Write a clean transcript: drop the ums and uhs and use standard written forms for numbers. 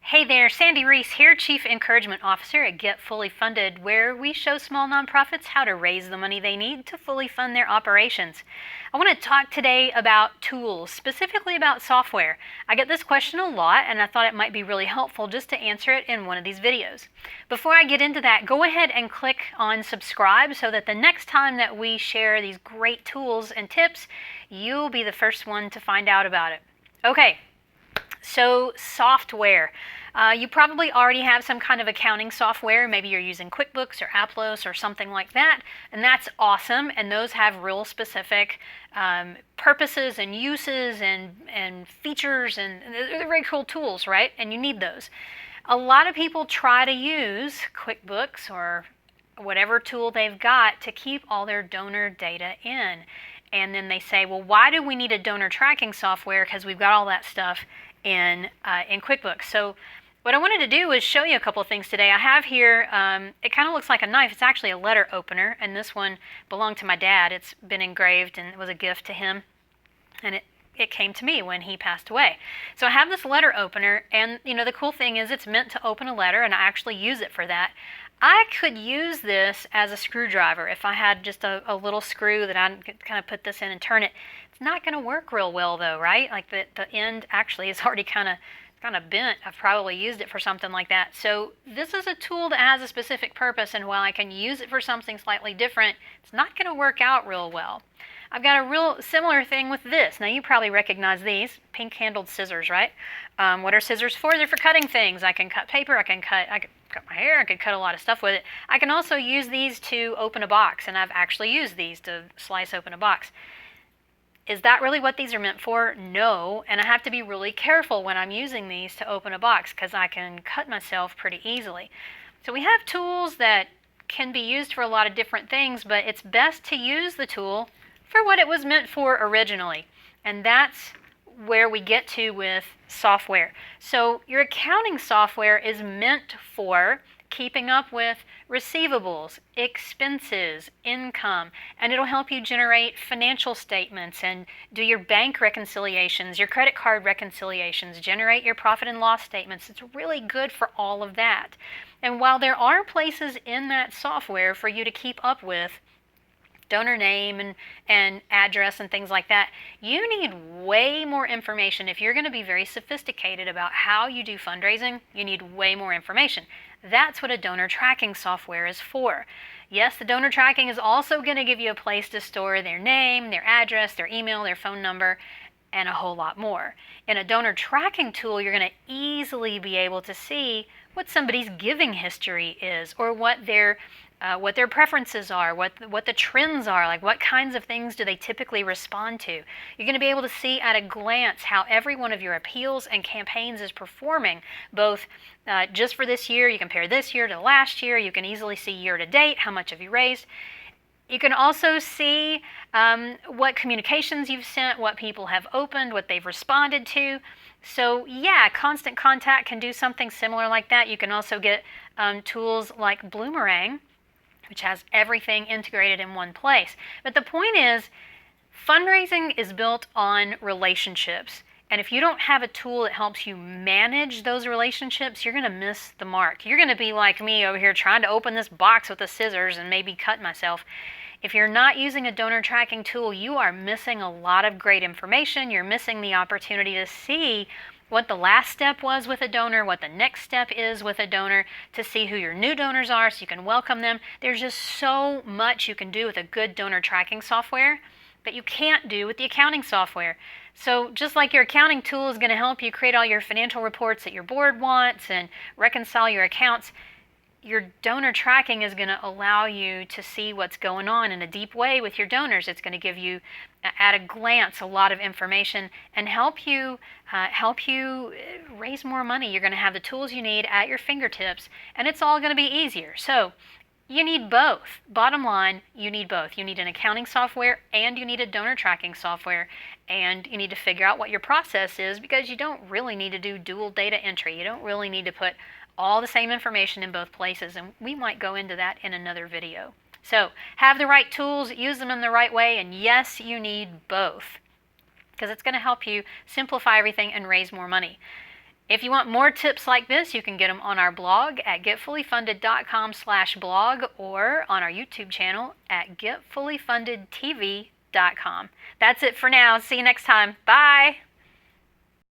Hey there, Sandy Reese here, Chief Encouragement Officer at Get Fully Funded, where we show small nonprofits how to raise the money they need to fully fund their operations. I want to talk today about tools, specifically about software. I get this question a lot, and I thought it might be really helpful just to answer it in one of these videos. Before I get into that, go ahead and click on subscribe so that the next time that we share these great tools and tips, you'll be the first one to find out about it. Okay. So software. You probably already have some kind of accounting software. Maybe you're using QuickBooks or Applos or something like that, and that's awesome. And those have real specific purposes and uses and features, and they're very cool tools, right? And you need those. A lot of people try to use QuickBooks or whatever tool they've got to keep all their donor data in. And then they say, well, why do we need a donor tracking software? Because we've got all that stuff in QuickBooks. So what I wanted to do is show you a couple of things today. I have here, it kind of looks like a knife. It's actually a letter opener, and this one belonged to my dad. It's been engraved, and it was a gift to him, and it came to me when he passed away. So I have this letter opener, and you know, the cool thing is it's meant to open a letter, and I actually use it for that. I could use this as a screwdriver if I had just a little screw that I could kind of put this in and turn it. It's not going to work real well though, right? Like the end actually is already kind of bent. I've probably used it for something like that. So this is a tool that has a specific purpose, and while I can use it for something slightly different, it's not going to work out real well. I've got a real similar thing with this. Now you probably recognize these pink-handled scissors, right? What are scissors for? They're for cutting things. I can cut paper. I could cut my hair. I could cut a lot of stuff with it. I can also use these to open a box, and I've actually used these to slice open a box. Is that really what these are meant for? No, and I have to be really careful when I'm using these to open a box because I can cut myself pretty easily. So we have tools that can be used for a lot of different things, but it's best to use the tool for what it was meant for originally. And that's where we get to with software. So your accounting software is meant for keeping up with receivables, expenses, income, and it'll help you generate financial statements and do your bank reconciliations, your credit card reconciliations, generate your profit and loss statements. It's really good for all of that. And while there are places in that software for you to keep up with donor name and address and things like that, you need way more information. If you're going to be very sophisticated about how you do fundraising, you need way more information. That's what a donor tracking software is for. Yes, the donor tracking is also going to give you a place to store their name, their address, their email, their phone number, and a whole lot more. In a donor tracking tool, you're going to easily be able to see what somebody's giving history is, or what their preferences are, what the trends are, like what kinds of things do they typically respond to. You're going to be able to see at a glance how every one of your appeals and campaigns is performing, both just for this year. You compare this year to last year. You can easily see year to date, how much have you raised. You can also see what communications you've sent, what people have opened, what they've responded to. So yeah, Constant Contact can do something similar like that. You can also get tools like Bloomerang, which has everything integrated in one place. But the point is, fundraising is built on relationships. And if you don't have a tool that helps you manage those relationships, you're going to miss the mark. You're going to be like me over here trying to open this box with the scissors and maybe cut myself. If you're not using a donor tracking tool, you are missing a lot of great information. You're missing the opportunity to see what the last step was with a donor, what the next step is with a donor, to see who your new donors are so you can welcome them. There's just so much you can do with a good donor tracking software that you can't do with the accounting software. So just like your accounting tool is going to help you create all your financial reports that your board wants and reconcile your accounts, your donor tracking is going to allow you to see what's going on in a deep way with your donors. It's going to give you, at a glance, a lot of information and help you raise more money. You're going to have the tools you need at your fingertips, and it's all going to be easier. So you need both. Bottom line, you need both. You need an accounting software and you need a donor tracking software, and you need to figure out what your process is, because you don't really need to do dual data entry. You don't really need to put all the same information in both places, and we might go into that in another video. So have the right tools, use them in the right way, and yes, you need both, because it's going to help you simplify everything and raise more money. If you want more tips like this, you can get them on our blog at getfullyfunded.com/blog or on our YouTube channel at getfullyfundedtv.com. That's it for now. See you next time. Bye.